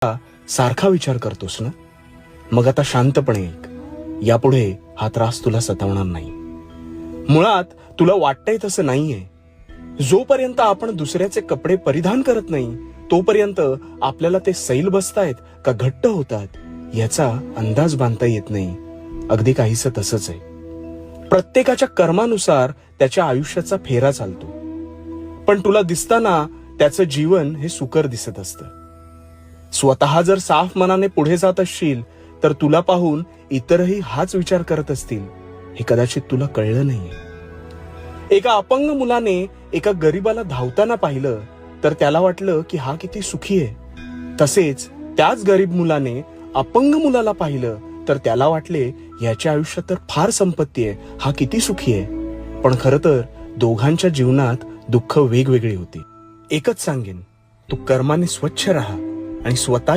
सारखा विचार करतोस ना, मग आता शांतपणे ऐक. यापुढे हा त्रास तुला सतावणार नाही. मुळात तुला वाटतंय तसं नाहीये. जोपर्यंत आपण दुसऱ्याचे कपडे परिधान करत नाही तोपर्यंत आपल्याला ते सैल बसतायत का घट्ट होतात याचा अंदाज बांधता येत नाही. अगदी काहीसं तसंच आहे. प्रत्येकाच्या कर्मानुसार त्याच्या आयुष्याचा फेरा चालतो. पण तुला दिसताना त्याचं जीवन हे सुकर दिसत असतं. स्वतः जर साफ मनाने पुढे जात असशील तर तुला पाहून इतरही हाच विचार करत असतील हे कदाचित तुला कळलं नाहीये. एका अपंग मुलाने एका गरीबाला धावताना पाहिलं तर त्याला वाटलं की हा किती सुखी आहे. तसेच त्याच गरीब मुलाने अपंग मुलाला पाहिलं तर त्याला वाटले याच्या आयुष्यात तर फार संपत्ती आहे, हा किती सुखी आहे. पण खरं तर दोघांच्या जीवनात दुःख वेगवेगळी होती. एकच सांगेन, तू कर्माने स्वच्छ राहा आणि स्वतः